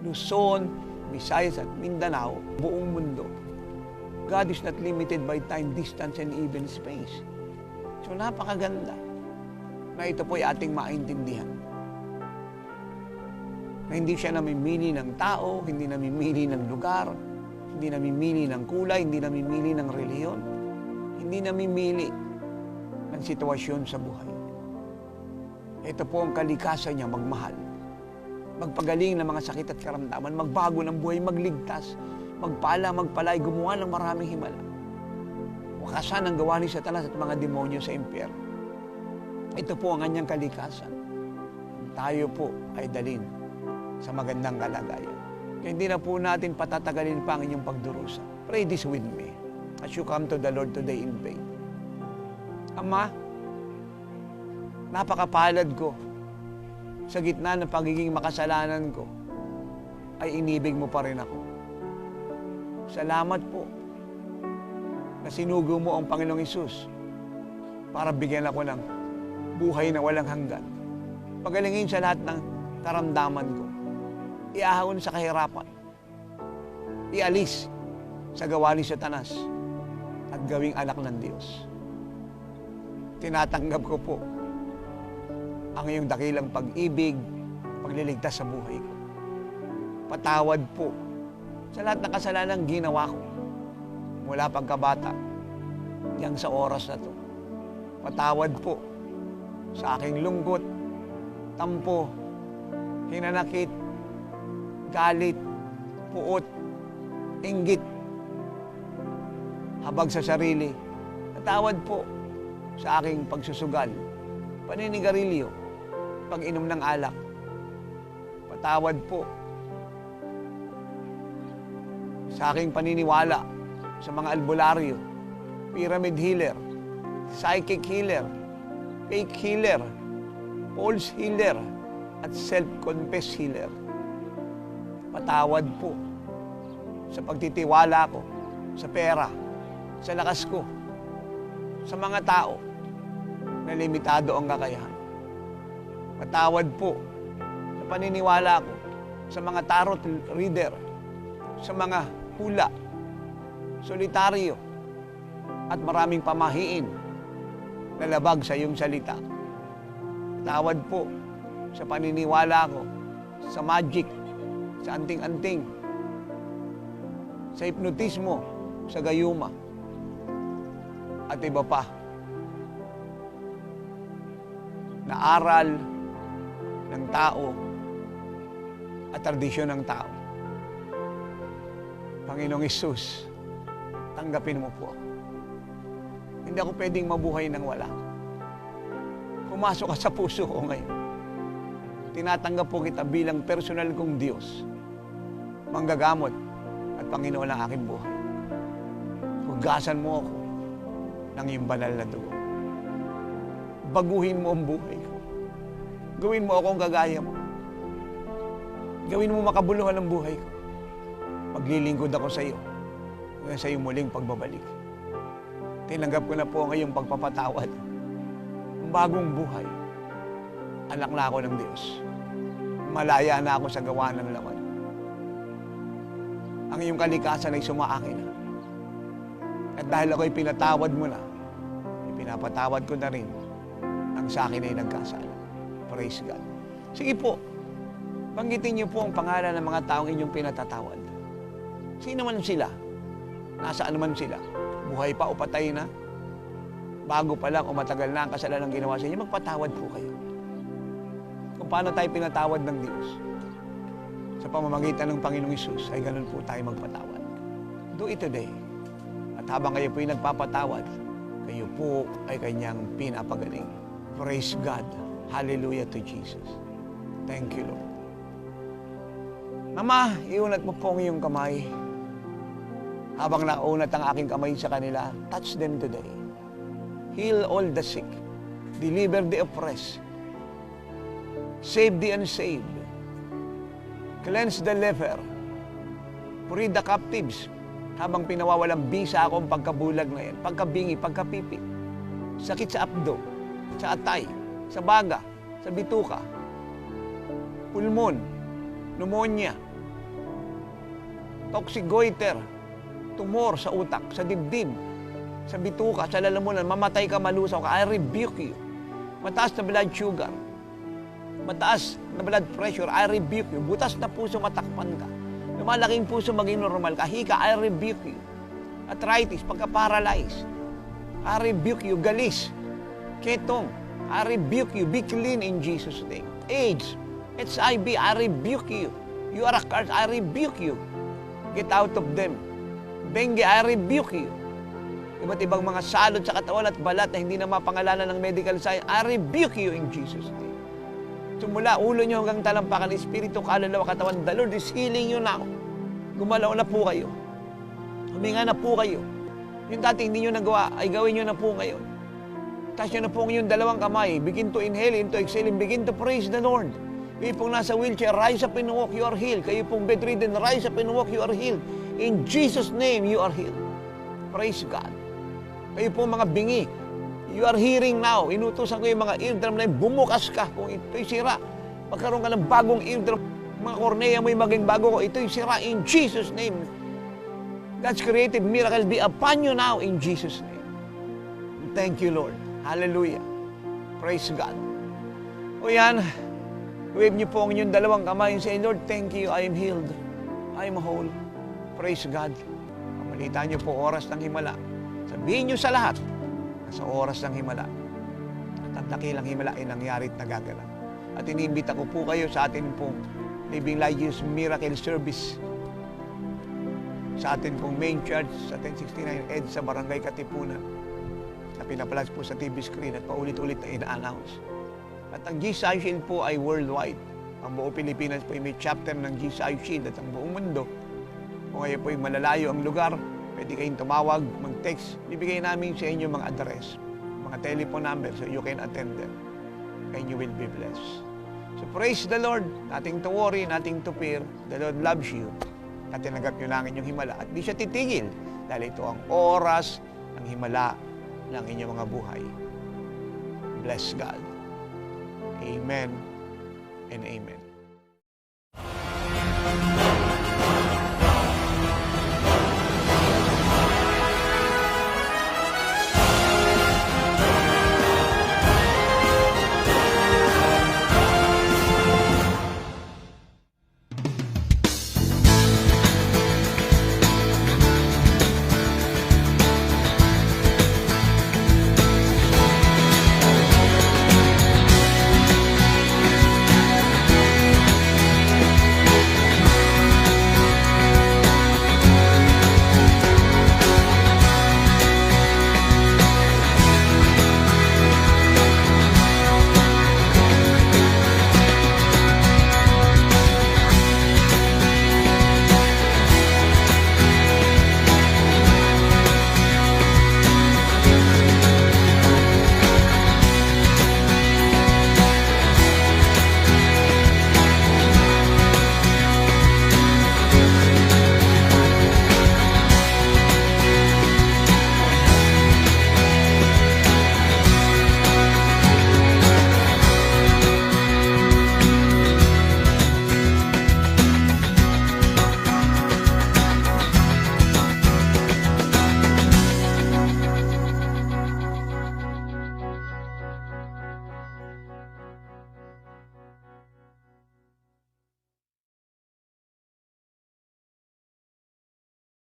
Luzon, Visayas at Mindanao, buong mundo. God is not limited by time, distance, and even space. So napakaganda na ito po ay ating maintindihan. Na hindi siya namimili ng tao, hindi namimili ng lugar, hindi namimili ng kulay, hindi namimili ng reliyon, hindi namimili ng sitwasyon sa buhay. Ito po ang kalikasan niya, magmahal, magpagaling ng mga sakit at karamdaman, magbago ng buhay, magligtas, magpala, magpalay, gumawa ng maraming himala. Wakasan ang gawa ni Satanas at mga demonyo sa impyerno. Ito po ang kanyang kalikasan. Tayo po ay dalin sa magandang kalagayan. Kaya hindi na po natin patatagalin pa ang inyong pagdurusa. Pray this with me as you come to the Lord today in faith. Ama, napakapalad ko sa gitna ng pagiging makasalanan ko ay inibig mo pa rin ako. Salamat po na sinugo mo ang Panginoong Hesus para bigyan ako ng buhay na walang hanggan. Pagalingin sa lahat ng karamdaman ko. Iahon sa kahirapan. Ialis sa gawa ni Satanas at gawing anak ng Diyos. Tinatanggap ko po ang iyong dakilang pag-ibig, pagliligtas sa buhay ko. Patawad po sa lahat ng kasalanang ginawa ko mula pagkabata hanggang sa oras na to. Patawad po sa aking lungkot, tampo, hinanakit, galit, puot, inggit, habag sa sarili. Patawad po sa aking pagsusugal, paninigarilyo, pag-inom ng alak. Patawad po sa aking paniniwala sa mga albularyo, pyramid healer, psychic healer, fake healer, false healer, at self-confessed healer. Patawad po sa pagtitiwala ko sa pera, sa lakas ko, sa mga tao na limitado ang kakayahan. Patawad po sa paniniwala ko sa mga tarot reader, sa mga hula, solitaryo, at maraming pamahiin na labag sa iyong salita. Patawad po sa paniniwala ko sa magic, sa anting-anting, sa hipnotismo, sa gayuma, at iba pa na aral ng tao at tradisyon ng tao. Panginoong Hesus, tanggapin mo po. Hindi ako pwedeng mabuhay nang wala. Pumasok ka sa puso ko ngayon. Tinatanggap po kita bilang personal kong Diyos, manggagamot at Panginoon ng aking buhay. Hugasan mo ako ng iyong banal na dugo. Baguhin mo ang buhay ko. Gawin mo akong kagaya mo. Gawin mo makabuluhan ang buhay ko. Maglilingkod ako sa iyo hanggang sa iyong muling pagbabalik. Tinanggap ko na po ang iyong pagpapatawad. Ang bagong buhay. Anak na ako ng Diyos. Malaya na ako sa gawa ng laman. Ang iyong kalikasan ay sumaakin na. At dahil ako'y pinatawad mo na, pinapatawad ko na rin ang sa akin ay nagkasala. Praise God. Sige po, banggitin niyo po ang pangalan ng mga taong inyong pinatatawad. Sino man sila? Nasaan man sila? Buhay pa o patay na? Bago pa lang o matagal na ang kasalanan ginawa sa inyo, magpatawad po kayo. Kung paano tayo pinatawad ng Diyos. Sa pamamagitan ng Panginoong Hesus, ay ganun po tayo magpatawad. Do it today. At habang kayo po'y nagpapatawad, kayo po ay kanyang pinapagaling. Praise God. Hallelujah to Jesus. Thank you, Lord. Mama, iunat mo po ang iyong kamay. Habang naunat ang aking kamay sa kanila, touch them today. Heal all the sick. Deliver the oppressed. Save the unsaved. Cleanse the leper. Free the captives. Habang pinawawalang bisa ako ang pagkabulag na yan, pagkabingi, pagkapipi, sakit sa abdo, sa atay, sa baga, sa bituka, pulmon, pneumonia, toxic goiter, tumor sa utak, sa dibdib, sa bituka, sa lalamunan, mamatay ka, malusaw ka, I rebuke you. Mataas na blood sugar, mataas na blood pressure, I rebuke you. Butas na puso, matakpan ka. Lumalaking puso, maging normal ka. Hika, I rebuke you. Arthritis, pagka-paralyze, I rebuke you. Galis, ketong, I rebuke you. Be clean in Jesus' name. AIDS, HIV, I rebuke you. You are a curse, I rebuke you. Get out of them. Dengue, I rebuke you. Iba't ibang mga salot sa katawan at balat na hindi na mapangalanan ng medical science, I rebuke you in Jesus' name. Sumula, ulo nyo hanggang talampakan, espiritu, kaluluwa, katawan, the Lord is healing you now. Gumalaw na po kayo. Huminga na po kayo. Yung dati hindi nyo nagawa, ay gawin nyo na po ngayon. Taas nyo na po yung dalawang kamay. Begin to inhale, into exhale, and begin to praise the Lord. Kayo pong nasa wheelchair, rise up and walk, you are healed. Kayo pong bedridden, rise up and walk, you are healed. In Jesus' name, you are healed. Praise God. Kayo pong mga bingi, you are hearing now. Inutusan ko yung mga eardrum na bumukas ka. Kung ito'y sira, magkaroon ka ng bagong eardrum. Mga kornea mo'y maging bago ko. Ito'y sira in Jesus' name. God's creative miracle be upon you now in Jesus' name. Thank you, Lord. Hallelujah. Praise God. O yan, wave niyo po ang inyong dalawang kamay and say, Lord, thank you, I am healed. I am whole. Praise God. Pamalitan niyo po oras ng himala. Sabihin niyo sa lahat na sa oras ng himala at ang dakilang himala ay nangyari at nagaganap. At iniimbita ko po kayo sa atin pong Living Light Jesus Miracle Service sa atin pong main church sa 1069 ED sa Barangay Katipunan na pinapalas po sa TV screen at paulit-ulit na ina-announce. At ang GSI Shield po ay worldwide. Ang buong Pilipinas po ay may chapter ng GSI Shield at ang buong mundo. Kung kayo po ay malalayo ang lugar, pwede kayong tumawag, mag-text. Bibigay namin sa inyo mga address, mga telephone number so you can attend them. And you will be blessed. So praise the Lord. Nothing to worry, nothing to fear. The Lord loves you. At tinanggap nyo lang inyong himala. At di siya titigil dahil ito ang oras ng himala ng inyong mga buhay. Bless God. Amen and amen.